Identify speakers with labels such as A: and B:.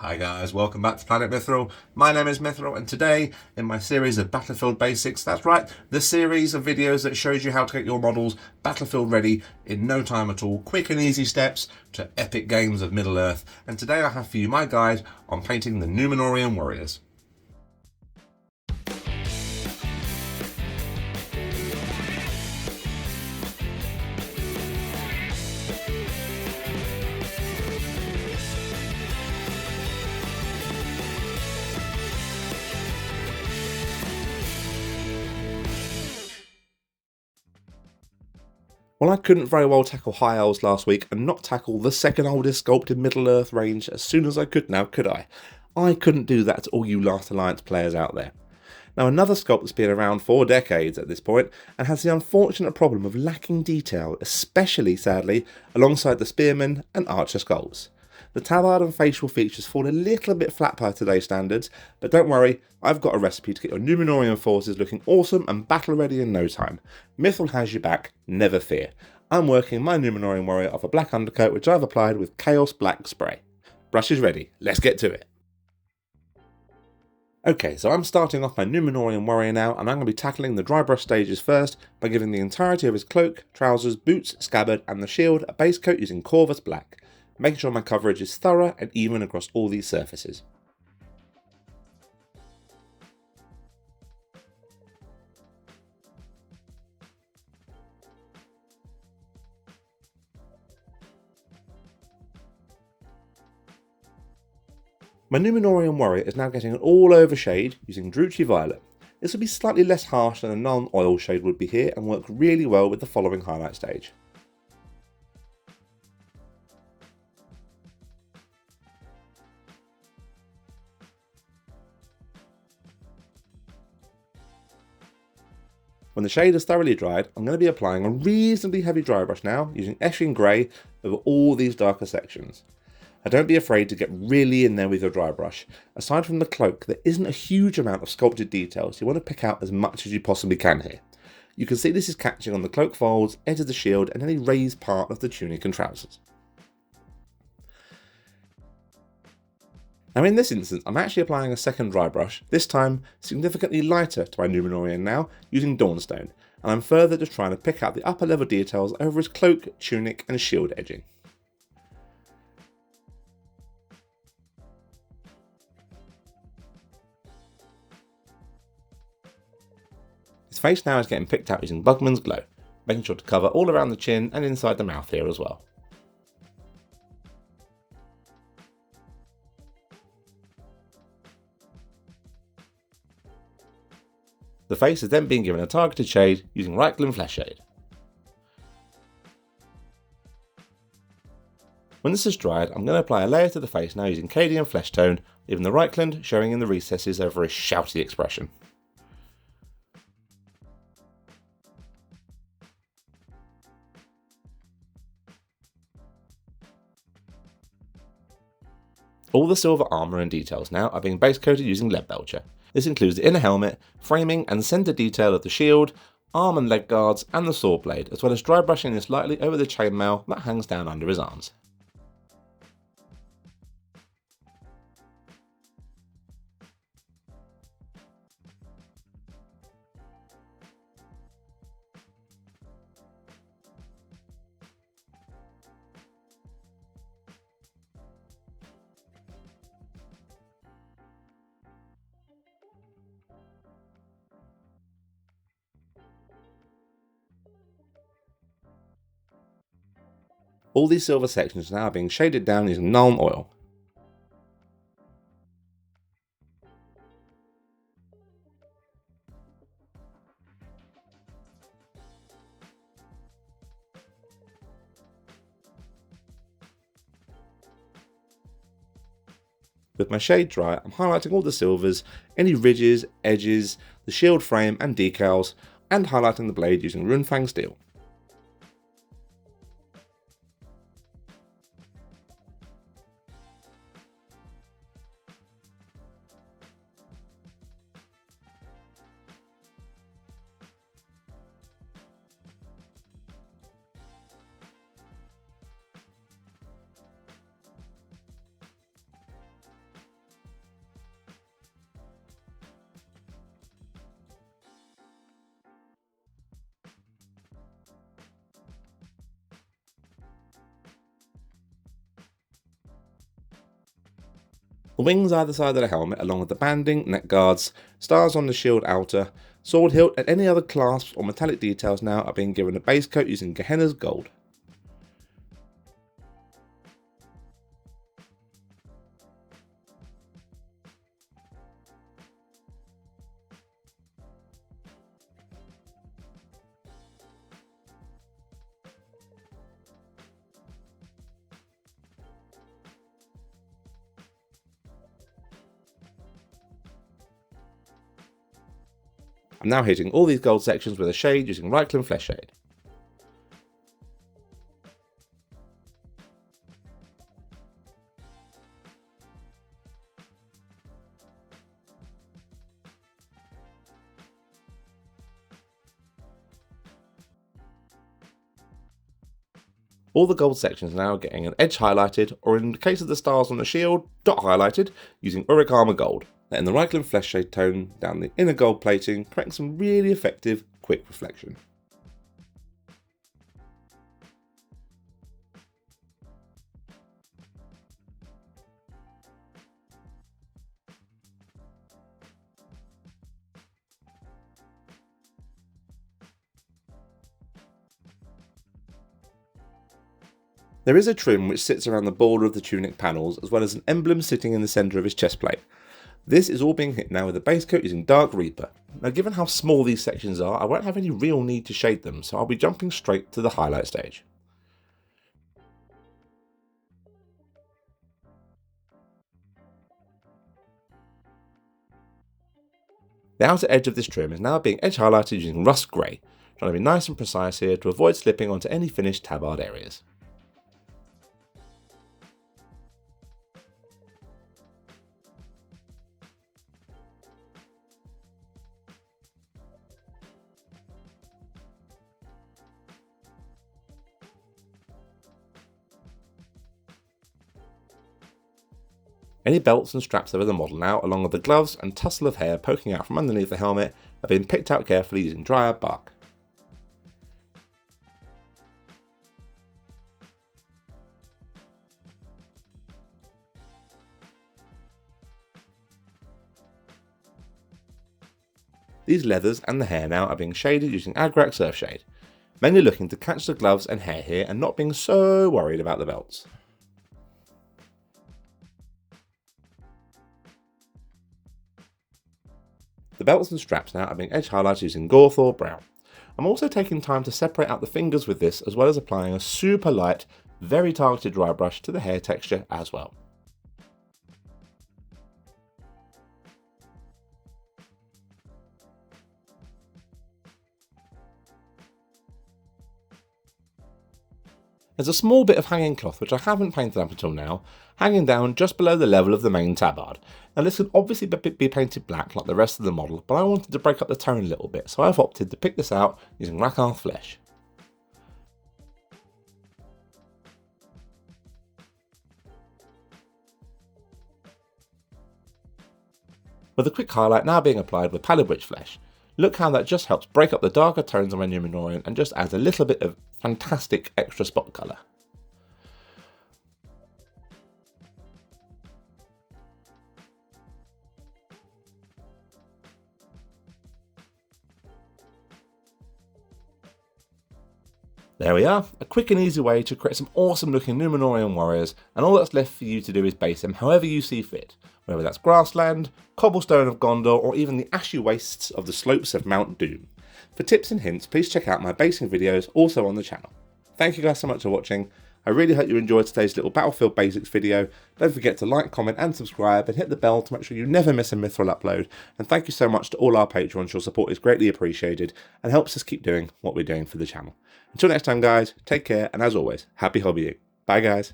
A: Hi guys, welcome back to Planet Mithril. My name is Mithril, and today in my series of Battlefield Basics, that's right, the series of videos that shows you how to get your models battlefield ready in no time at all, quick and easy steps to epic games of Middle-earth. And today I have for you my guide on painting the Numenorean warriors. Well, I couldn't very well tackle High Elves last week and not tackle the second oldest sculpt in Middle-earth range as soon as I could now, could I? I couldn't do that to all you Last Alliance players out there. Now, another sculpt that's been around for decades at this point and has the unfortunate problem of lacking detail, especially, sadly, alongside the Spearman and Archer sculpts. The tabard and facial features fall a little bit flat by today's standards, but don't worry, I've got a recipe to get your Numenorean forces looking awesome and battle ready in no time. Mithril has your back, never fear. I'm working my Numenorean warrior off a black undercoat which I've applied with Chaos Black spray. Brush is ready, let's get to it. Okay, so I'm starting off my Numenorean warrior now, and I'm going to be tackling the dry brush stages first by giving the entirety of his cloak, trousers, boots, scabbard and the shield a base coat using Corvus Black, making sure my coverage is thorough and even across all these surfaces. My Numenorean warrior is now getting an all-over shade using Druchii Violet. This will be slightly less harsh than a Nuln Oil shade would be here and work really well with the following highlight stage. When the shade is thoroughly dried, I'm going to be applying a reasonably heavy dry brush now using Esching Grey over all these darker sections. Now don't be afraid to get really in there with your dry brush. Aside from the cloak, there isn't a huge amount of sculpted detail, so you want to pick out as much as you possibly can here. You can see this is catching on the cloak folds, edge of the shield and any raised part of the tunic and trousers. Now in this instance, I'm actually applying a second dry brush, this time significantly lighter to my Numenorean now, using Dawnstone, and I'm further just trying to pick out the upper level details over his cloak, tunic and shield edging. His face now is getting picked out using Bugmans Glow, making sure to cover all around the chin and inside the mouth here as well. The face is then being given a targeted shade using Reikland Fleshshade. When this is dried, I'm going to apply a layer to the face now using Cadian Fleshtone, leaving the Reikland showing in the recesses over his shouty expression. All the silver armour and details now are being base coated using Leadbelcher. This includes the inner helmet, framing and centre detail of the shield, arm and leg guards and the sword blade, as well as dry brushing this lightly over the chainmail that hangs down under his arms. All these silver sections are now being shaded down using Nuln Oil. With my shade dry, I'm highlighting all the silvers, any ridges, edges, the shield frame and decals, and highlighting the blade using Runefang Steel. The wings either side of the helmet, along with the banding, neck guards, stars on the shield outer, sword hilt and any other clasps or metallic details now are being given a base coat using Gehenna's gold. I'm now hitting all these gold sections with a shade using Reikland Fleshshade. All the gold sections are now getting an edge highlighted, or in the case of the stars on the shield, dot highlighted using Auric Armour gold. Letting the Reikland Fleshshade tone down the inner gold plating, creating some really effective, quick reflection. There is a trim which sits around the border of the tunic panels, as well as an emblem sitting in the centre of his chestplate. This is all being hit now with a base coat using Dark Reaper. Now given how small these sections are, I won't have any real need to shade them, so I'll be jumping straight to the highlight stage. The outer edge of this trim is now being edge highlighted using Russ Grey, trying to be nice and precise here to avoid slipping onto any finished tabard areas. Any belts and straps over the model now, along with the gloves and tussle of hair poking out from underneath the helmet, have been picked out carefully using Dryad Bark. These leathers and the hair now are being shaded using Agrax Earthshade, mainly looking to catch the gloves and hair here and not being so worried about the belts. The belts and straps now are being edge highlighted using Gorthor Brown. I'm also taking time to separate out the fingers with this, as well as applying a super light, very targeted dry brush to the hair texture as well. There's a small bit of hanging cloth which I haven't painted up until now, hanging down just below the level of the main tabard. Now this could obviously be painted black like the rest of the model, but I wanted to break up the tone a little bit, so I've opted to pick this out using Rakarth Flesh. With a quick highlight now being applied with Pallid Wych Flesh, look how that just helps break up the darker tones on my Numenorean and just adds a little bit of fantastic extra spot colour. There we are, a quick and easy way to create some awesome looking Numenorean warriors, and all that's left for you to do is base them however you see fit, whether that's grassland, cobblestone of Gondor, or even the ashy wastes of the slopes of Mount Doom. For tips and hints, please check out my basing videos also on the channel. Thank you guys so much for watching. I really hope you enjoyed today's little Battlefield Basics video. Don't forget to like, comment and subscribe, and hit the bell to make sure you never miss a Mithril upload. And thank you so much to all our patrons. Your support is greatly appreciated and helps us keep doing what we're doing for the channel. Until next time guys, take care, and as always, happy hobbying. Bye guys.